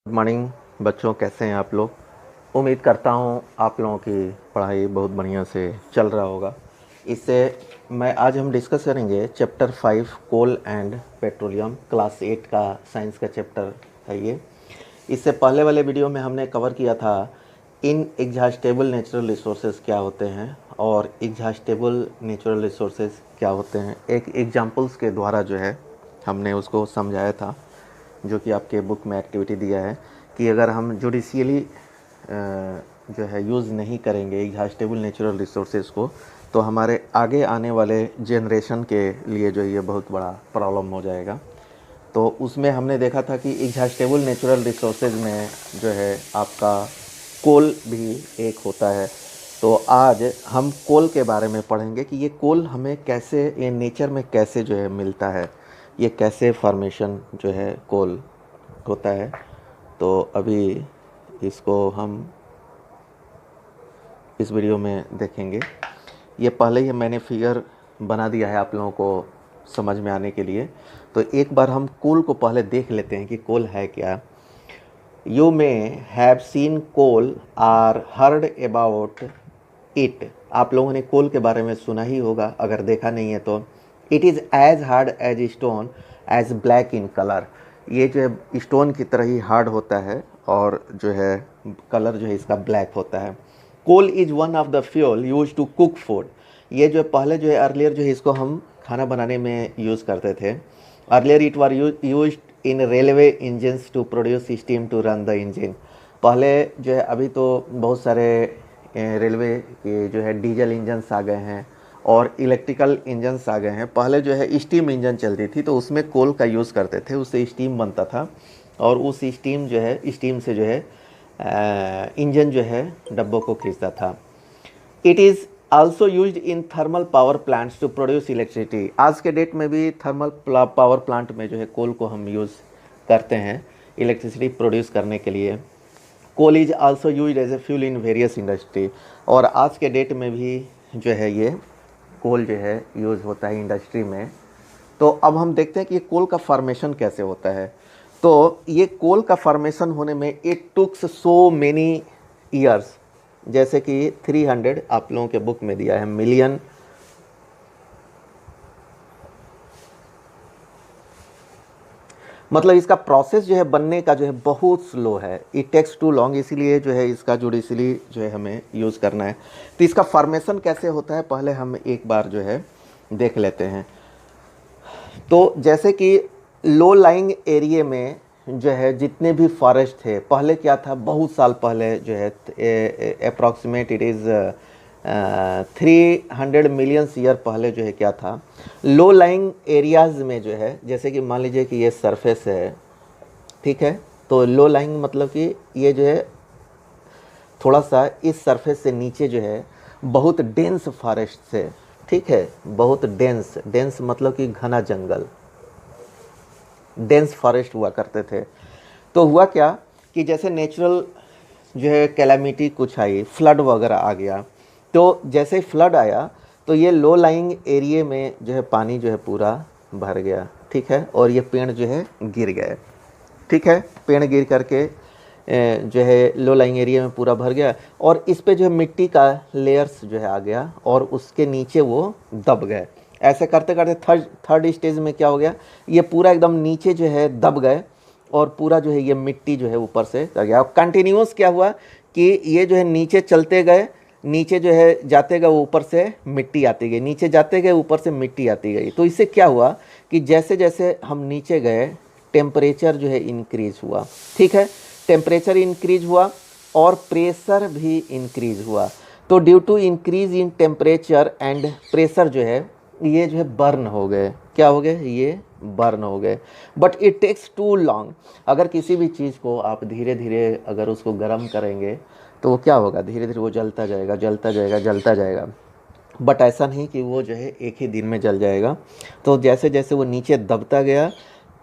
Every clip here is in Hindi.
गुड मॉर्निंग बच्चों, कैसे हैं आप लोग। उम्मीद करता हूँ आप लोगों की पढ़ाई बहुत बढ़िया से चल रहा होगा। इससे मैं आज हम डिस्कस करेंगे chapter 5 coal and petroleum, class 8 का साइंस का चैप्टर है ये। इससे पहले वाले वीडियो में हमने कवर किया था इन एग्जॉस्टेबल नेचुरल रिसोर्सेज क्या होते हैं और एग्जॉस्टेबल नेचुरल रिसोर्सेज क्या होते हैं। एक एग्जांपल्स के द्वारा जो है हमने उसको समझाया था, जो कि आपके बुक में एक्टिविटी दिया है कि अगर हम जुडिशियली जो है यूज़ नहीं करेंगे एग्जॉस्टेबल नेचुरल रिसोर्सेज को, तो हमारे आगे आने वाले जनरेशन के लिए जो ये बहुत बड़ा प्रॉब्लम हो जाएगा। तो उसमें हमने देखा था कि एग्जॉस्टेबल नेचुरल रिसोर्सेज में जो है आपका कोल भी एक होता है। तो आज हम कोल के बारे में पढ़ेंगे कि ये कोल हमें कैसे, ये नेचर में कैसे जो है मिलता है, ये कैसे फॉर्मेशन जो है कोल होता है। तो अभी इसको हम इस वीडियो में देखेंगे। ये पहले ही मैंने फिगर बना दिया है आप लोगों को समझ में आने के लिए। तो एक बार हम कोल को पहले देख लेते हैं कि कोल है क्या। You may have seen coal or heard about it. आप लोगों ने कोल के बारे में सुना ही होगा, अगर देखा नहीं है तो। It is as hard as stone as black in colour. ये जो है स्टोन की तरह ही हार्ड होता है और जो है कलर जो है इसका ब्लैक होता है। Coal is one of the fuel use to cook food. ये जो है पहले जो है अर्लियर जो है इसको हम खाना बनाने में यूज़ करते थे। Earlier it were use in railway engines to produce steam to run the engine. पहले जो है, अभी तो बहुत सारे रेलवे के जो है डीजल इंजन्स आ गए हैं और इलेक्ट्रिकल इंजन्स आ गए हैं। पहले जो है स्टीम इंजन चलती थी तो उसमें कोल का यूज़ करते थे, उससे स्टीम बनता था और उस स्टीम जो है, स्टीम से जो है इंजन जो है डब्बों को खींचता था। It is also used in thermal power plants to produce electricity. आज के डेट में भी थर्मल पावर प्लांट में जो है कोल को हम यूज़ करते हैं इलेक्ट्रिसिटी प्रोड्यूस करने के लिए। Coal is also used as a fuel in various industry. और आज के डेट में भी जो है ये कोल जो है यूज़ होता है इंडस्ट्री में। तो अब हम देखते हैं कि ये कोल का फॉर्मेशन कैसे होता है। तो ये कोल का फॉर्मेशन होने में it takes so many years, जैसे कि 300 आप लोगों के बुक में दिया है मिलियन। मतलब इसका प्रोसेस जो है बनने का जो है बहुत स्लो है, इट टेक्स टू लॉन्ग, इसीलिए जो है इसका जुडिशली जो है हमें यूज़ करना है। तो इसका फॉर्मेशन कैसे होता है पहले हम एक बार जो है देख लेते हैं। तो जैसे कि लो लाइंग एरिया में जो है जितने भी फॉरेस्ट थे, पहले क्या था, बहुत साल पहले जो है approximate it is 300 million year पहले जो है क्या था, लो लाइंग एरियाज़ में जो है, जैसे कि मान लीजिए कि ये सरफेस है, ठीक है। तो लो लाइंग मतलब कि ये जो है थोड़ा सा इस सरफेस से नीचे जो है बहुत डेंस फॉरेस्ट थे, ठीक है। बहुत डेंस, डेंस मतलब कि घना जंगल, डेंस फॉरेस्ट हुआ करते थे। तो हुआ क्या कि जैसे नेचुरल जो है कैलामिटी कुछ आई, फ्लड वगैरह आ गया, तो जैसे ही फ्लड आया तो ये लो लाइंग एरिया में जो है पानी जो है पूरा भर गया, ठीक है। और ये पेड़ जो है गिर गए, ठीक है। पेड़ गिर करके जो है लो लाइंग एरिया में पूरा भर गया और इस पे जो है मिट्टी का लेयर्स जो है आ गया और उसके नीचे वो दब गए। ऐसे करते करते थर्ड स्टेज में क्या हो गया, ये पूरा एकदम नीचे जो है दब गए और पूरा जो है ये मिट्टी जो है ऊपर से कर गया। और कंटिन्यूस क्या हुआ कि ये जो है नीचे चलते गए, नीचे जो है जाते गए ऊपर से मिट्टी आती गई, नीचे जाते गए ऊपर से मिट्टी आती गई। तो इससे क्या हुआ कि जैसे जैसे हम नीचे गए टेम्परेचर जो है इंक्रीज हुआ, ठीक है। टेम्परेचर इंक्रीज हुआ और प्रेशर भी इंक्रीज हुआ। तो due to increase in temperature and pressure जो है ये जो है बर्न हो गए। क्या हो गए, ये बर्न हो गए। But it takes too long. अगर किसी भी चीज़ को आप धीरे धीरे अगर उसको गर्म करेंगे तो वो क्या होगा, धीरे धीरे वो जलता जाएगा, जलता जाएगा, जलता जाएगा। बट ऐसा नहीं कि वो जो है एक ही दिन में जल जाएगा। तो जैसे जैसे वो नीचे दबता गया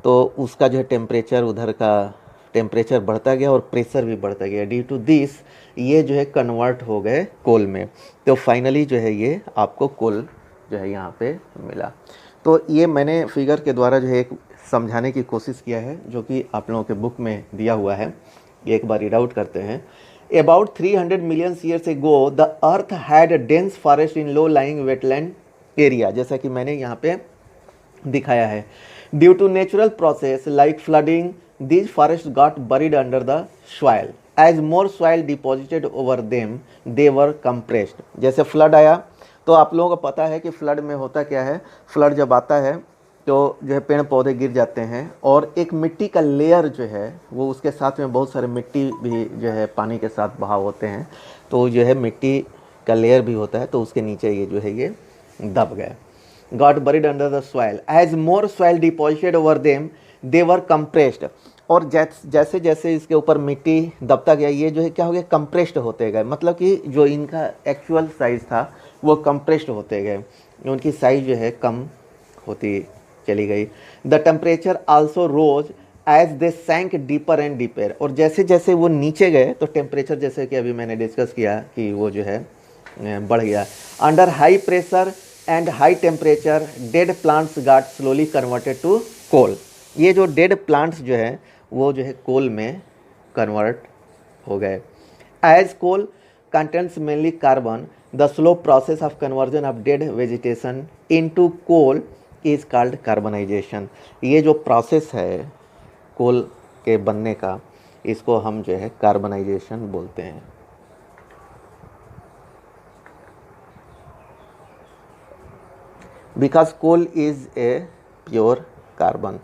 तो उसका जो है टेम्परेचर, उधर का टेम्परेचर बढ़ता गया और प्रेशर भी बढ़ता गया। ड्यू टू दिस ये जो है कन्वर्ट हो गए कोल में। तो फाइनली जो है ये आपको कोल जो है यहाँ पे मिला। तो ये मैंने फिगर के द्वारा जो है एक समझाने की कोशिश किया है, जो कि आप लोगों के बुक में दिया हुआ है। एक बार रीड आउट करते हैं। About 300 million years ago, the earth had dense forest in low-lying wetland area, जैसा कि मैंने यहाँ पे दिखाया है। Due to natural process like flooding, these forests got buried under the soil. As more soil deposited over them, they were compressed. जैसे फ्लड आया तो आप लोगों को पता है कि फ्लड में होता क्या है। फ्लड जब आता है तो जो है पेड़ पौधे गिर जाते हैं और एक मिट्टी का लेयर जो है वो उसके साथ में बहुत सारे मिट्टी भी जो है पानी के साथ बहाव होते हैं, तो जो है मिट्टी का लेयर भी होता है, तो उसके नीचे ये जो है ये दब गए। Got buried under the soil as more soil deposited over them they were compressed. और जैसे जैसे इसके ऊपर मिट्टी दबता गया ये जो है क्या हो गया, कंप्रेस्ड होते गए। मतलब कि जो इनका एक्चुअल साइज़ था वो कंप्रेस्ड होते गए, उनकी साइज़ जो है कम होती चली गई। The temperature also rose as they sank deeper and deeper. और जैसे जैसे वो नीचे गए तो टेम्परेचर, जैसे कि अभी मैंने डिस्कस किया कि वो जो है बढ़ गया। Under high pressure and high temperature dead plants got slowly converted to coal. ये जो डेड प्लांट्स जो है वो जो है कोल में कन्वर्ट हो गए। As coal contents mainly carbon, the slow process of conversion of dead vegetation into coal is called carbonisation. ये जो प्रोसेस है कोल के बनने का, इसको हम जो है कार्बनाइजेशन बोलते हैं। Because coal is a pure carbon.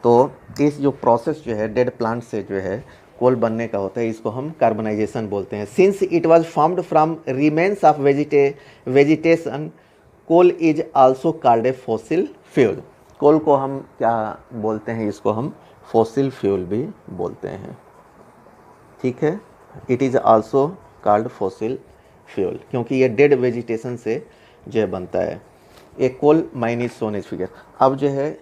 तो इस जो प्रोसेस जो है डेड प्लांट से जो है कोल बनने का होता है, इसको हम कार्बनाइजेशन बोलते हैं। Since it was formed from remains of vegetation, coal is also called a fossil fuel. Coal को हम क्या बोलते हैं, इसको हम फॉसिल फ्यूल भी बोलते हैं। ठीक है, it is also called fossil fuel क्योंकि ये डेड वेजिटेशन से जो है बनता है। A coal mine is shown is figure. अब जो है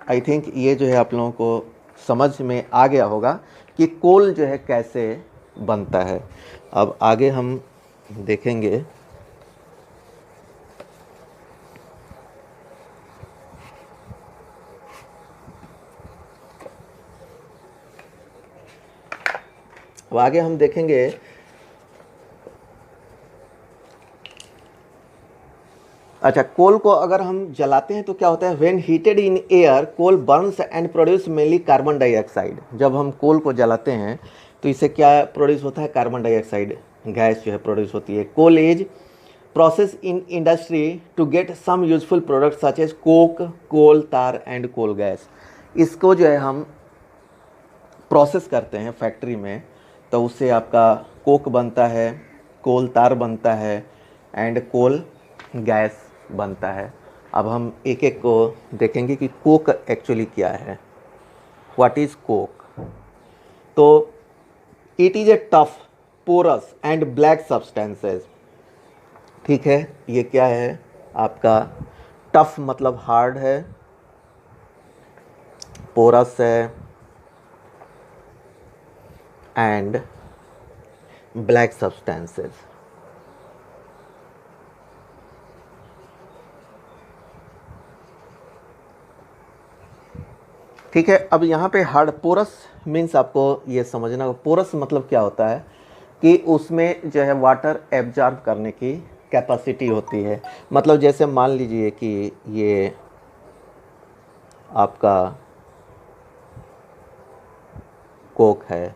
आई थिंक ये जो है आप लोगों को समझ में आ गया होगा कि कोल जो है कैसे बनता है। अब आगे हम देखेंगे अच्छा, कोल को अगर हम जलाते हैं तो क्या होता है, when heated in air coal burns and produce mainly carbon dioxide. जब हम कोल को जलाते हैं तो इससे क्या प्रोड्यूस होता है, कार्बन डाइऑक्साइड गैस जो है प्रोड्यूस होती है। Coal is process in industry to get some useful product such as coke, coal tar and coal gas. इसको जो है हम प्रोसेस करते हैं फैक्ट्री में, तो उससे आपका कोक बनता है, कोल तार बनता है एंड कोल गैस बनता है। अब हम एक एक को देखेंगे कि कोक एक्चुअली क्या है। What is coke? तो it is a tough, porous and black substances. ठीक है, ये क्या है आपका, टफ मतलब हार्ड है, पोरस है एंड ब्लैक सब्सटेंसेस। ठीक है, अब यहाँ पे हार्ड, पोरस मीन्स आपको ये समझना, पोरस मतलब क्या होता है कि उसमें जो है वाटर एब्जॉर्ब करने की कैपेसिटी होती है। मतलब जैसे मान लीजिए कि ये आपका कोक है,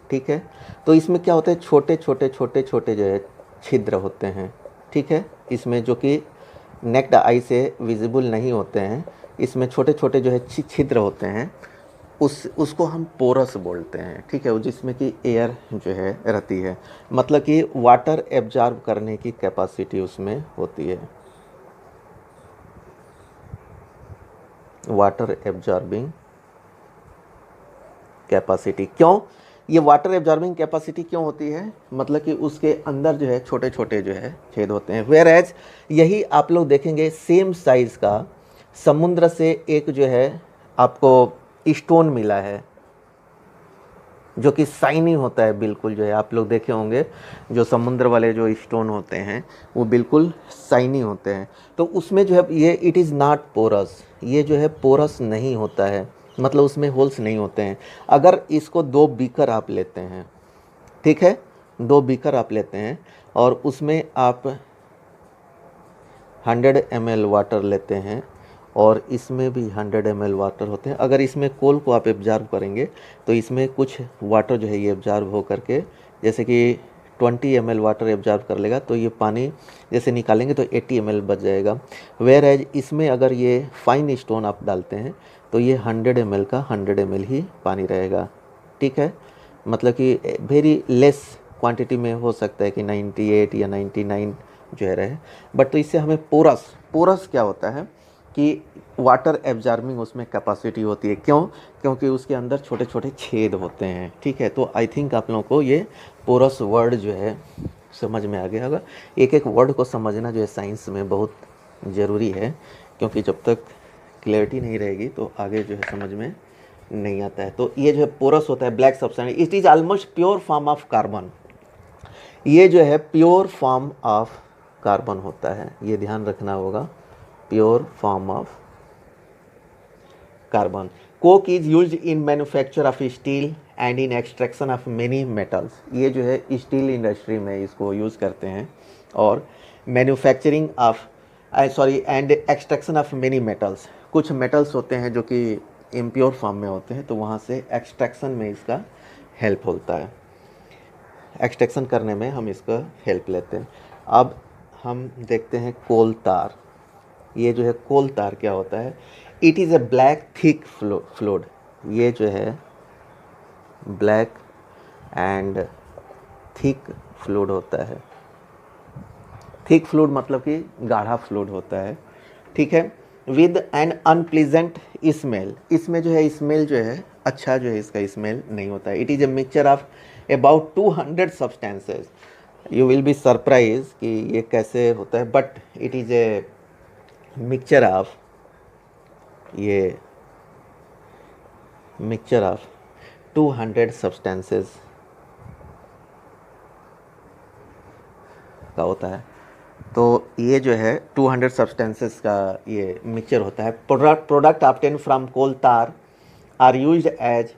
ठीक है, तो इसमें क्या होता है, छोटे छोटे जो है छिद्र होते हैं। ठीक है, इसमें जो कि नेक्ड आई से विजिबल नहीं होते हैं, इसमें छोटे छोटे जो है छिद्र होते हैं, उसको हम पोरस बोलते हैं। ठीक है, जिसमें कि एयर जो है रहती है, मतलब कि वाटर एब्जॉर्ब करने की कैपेसिटी उसमें होती है, वाटर एब्जॉर्बिंग कैपेसिटी। क्यों ये वाटर एब्जॉर्बिंग कैपेसिटी क्यों होती है, मतलब कि उसके अंदर जो है छोटे छोटे जो है छेद होते हैं। वेयर एज यही आप लोग देखेंगे सेम साइज़ का समुद्र से एक जो है आपको स्टोन मिला है, जो कि शाइनी होता है बिल्कुल, जो है आप लोग देखे होंगे जो समुद्र वाले जो स्टोन होते हैं वो बिल्कुल शाइनी होते हैं। तो उसमें जो है ये इट इज़ नॉट पोरस, ये जो है पोरस नहीं होता है, मतलब उसमें होल्स नहीं होते हैं। अगर इसको 2 बीकर आप लेते हैं, ठीक है, 2 बीकर आप लेते हैं और उसमें आप 100 ml वाटर लेते हैं और इसमें भी 100 ml वाटर होते हैं। अगर इसमें कोल को आप एब्जॉर्ब करेंगे तो इसमें कुछ वाटर जो है ये एब्जॉर्ब हो करके, जैसे कि 20 ml वाटर एब्जॉर्ब कर लेगा तो ये पानी जैसे निकालेंगे तो 80 ml बच जाएगा। वेयर एज इसमें अगर ये फाइन स्टोन आप डालते हैं तो ये 100 ml का 100 ml ही पानी रहेगा, ठीक है। मतलब कि वेरी लेस क्वांटिटी में हो सकता है कि 98 या 99 जो है रहे, बट तो इससे हमें पोरस क्या होता है कि वाटर एब्जॉर्बिंग उसमें कैपेसिटी होती है। क्यों? क्योंकि उसके अंदर छोटे छोटे छेद होते हैं, ठीक है। तो आई थिंक आप लोगों को ये पोरस वर्ड जो है समझ में आ गया होगा। एक एक वर्ड को समझना जो है साइंस में बहुत ज़रूरी है, क्योंकि जब तक क्लैरिटी नहीं रहेगी तो आगे जो है समझ में नहीं आता है। तो ये जो है पोरस होता है black substance, it is almost pure form of carbon. ये जो है प्योर फॉर्म ऑफ कार्बन होता है, ये ध्यान रखना होगा, pure form of carbon. Coke is used in manufacture of steel and in extraction of many metals. ये जो है स्टील इंडस्ट्री में इसको यूज़ करते हैं और manufacturing of and extraction of many metals. कुछ मेटल्स होते हैं जो कि इम्प्योर फॉर्म में होते हैं, तो वहाँ से एक्सट्रैक्शन में इसका हेल्प होता है, एक्सट्रैक्शन करने में हम इसका हेल्प लेते हैं। अब हम देखते हैं कोल तार। ये जो है कोल तार क्या होता है? It is A black thick fluid. ये जो है ब्लैक एंड थिक फ्लूइड होता है। थिक फ्लूइड मतलब कि गाढ़ा फ्लूइड होता है, ठीक है। विद एन अनप्लीजेंट स्मेल, इसमें जो है स्मेल जो है अच्छा जो है इसका स्मेल नहीं होता है। It is a mixture of about 200 substances. You will be surprise कि ये कैसे होता है, but it is a mixture of, ये मिक्सचर ऑफ 200 सब्सटेंसेस का होता है। तो ये जो है 200 सब्सटेंसेस का ये मिक्सचर होता है। Product obtain from coal tar are used as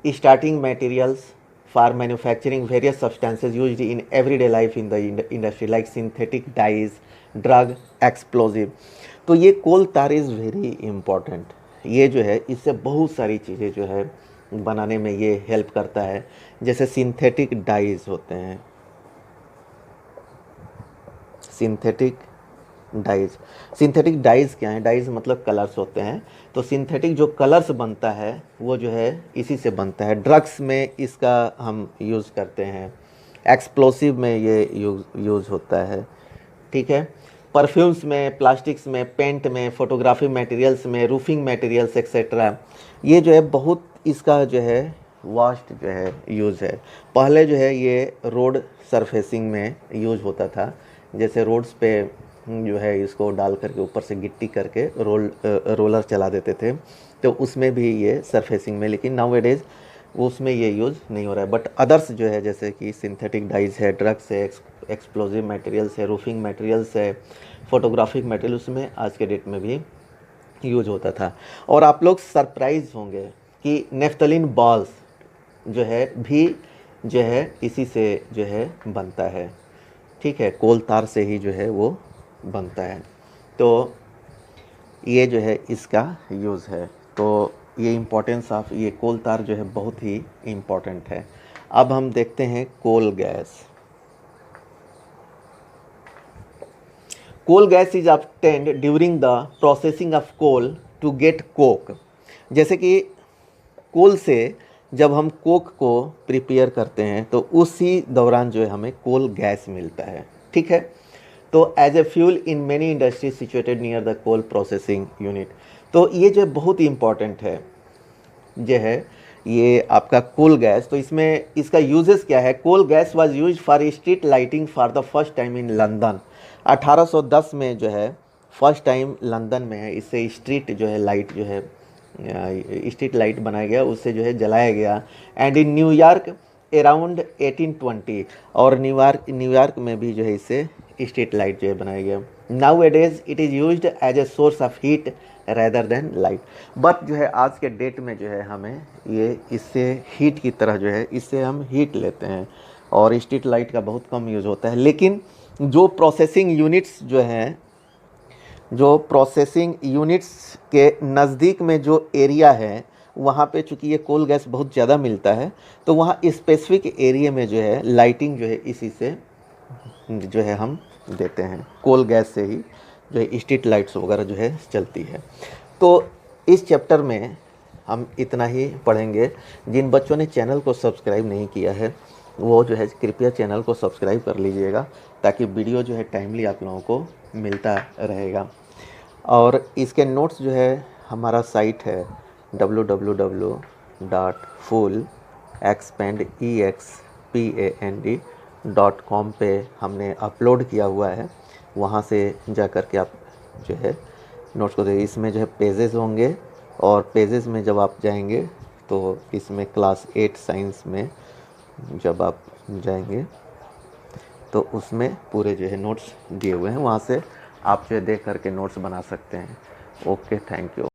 starting materials for manufacturing various substances used in everyday life in the industry like synthetic dyes, drug, explosive. तो ये कोल तार इज़ वेरी इम्पॉर्टेंट। ये जो है इससे बहुत सारी चीज़ें जो है बनाने में ये हेल्प करता है। जैसे सिंथेटिक डाइज होते हैं, सिंथेटिक डाइज क्या है? डाइज मतलब कलर्स होते हैं। तो सिंथेटिक जो कलर्स बनता है वो जो है इसी से बनता है। ड्रग्स में इसका हम यूज़ करते हैं, एक्सप्लोसिव में ये यूज़ होता है, ठीक है। परफ्यूम्स में, प्लास्टिक्स में, पेंट में, फोटोग्राफी मटेरियल्स में, रूफिंग मटेरियल्स एक्सेट्रा। ये जो है बहुत इसका जो है वास्ट जो है यूज़ है। पहले जो है ये रोड सरफेसिंग में यूज़ होता था, जैसे रोड्स पे जो है इसको डाल करके ऊपर से गिट्टी करके रोलर चला देते थे, तो उसमें भी ये सरफेसिंग में, लेकिन नाउ डेज उसमें ये यूज़ नहीं हो रहा है। बट अदर्स जो है जैसे कि सिंथेटिक डाइज है, ड्रग्स है, एक्सप्लोजिव मटेरियल्स है, रूफिंग मटेरियल्स है, फोटोग्राफिक मटेरियल, उसमें आज के डेट में भी यूज होता था। और आप लोग सरप्राइज होंगे कि नेफ्थलीन बॉल्स जो है भी जो है इसी से जो है बनता है, ठीक है, कोल तार से ही जो है वो बनता है। तो ये जो है इसका यूज़ है। तो ये इम्पोर्टेंस ऑफ ये कोल तार जो है बहुत ही इम्पोर्टेंट है। अब हम देखते हैं coal gas. Coal gas is obtained during the processing of coal to get coke. जैसे कि कोल से जब हम कोक को प्रिपेयर करते हैं तो उसी दौरान जो है हमें कोल गैस मिलता है, ठीक है। तो as a fuel in many industries situated near the coal processing unit. तो ये जो बहुत ही इम्पॉर्टेंट है जो है ये आपका कोल गैस। तो इसमें इसका यूजेस क्या है? Coal gas was used for street lighting for the first time in London. 1810 में जो है फर्स्ट टाइम लंदन में है इससे स्ट्रीट जो है लाइट जो है स्ट्रीट लाइट बनाया गया, उससे जो है जलाया गया। एंड इन न्यूयॉर्क अराउंड 1820, और न्यूयॉर्क में भी जो है इससे स्ट्रीट लाइट जो है बनाया गया। Nowadays it is used as a source of heat rather than light. But जो है आज के डेट में जो है हमें ये इससे हीट की तरह जो है इससे हम हीट लेते हैं, और स्ट्रीट लाइट का बहुत कम यूज़ होता है। लेकिन जो प्रोसेसिंग यूनिट्स के नज़दीक में जो एरिया है वहाँ पे चूँकि ये कोल गैस बहुत ज़्यादा मिलता है, तो वहाँ स्पेसिफिक एरिया में जो है लाइटिंग जो है इसी से जो है हम देते हैं, कोल गैस से ही जो है स्ट्रीट लाइट्स वगैरह जो है चलती है। तो इस चैप्टर में हम इतना ही पढ़ेंगे। जिन बच्चों ने चैनल को सब्सक्राइब नहीं किया है वो जो है कृपया चैनल को सब्सक्राइब कर लीजिएगा, ताकि वीडियो जो है टाइमली आप लोगों को मिलता रहेगा। और इसके नोट्स जो है हमारा साइट है www.fullexpand.com पे हमने अपलोड किया हुआ है, वहाँ से जा कर के आप जो है नोट्स को देखिए। इसमें जो है पेजेस होंगे, और पेजेस में जब आप जाएंगे तो इसमें क्लास 8 साइंस में जब आप जाएंगे तो उसमें पूरे जो है नोट्स दिए हुए हैं, वहाँ से आप जो है देख करके नोट्स बना सकते हैं। Okay, thank you.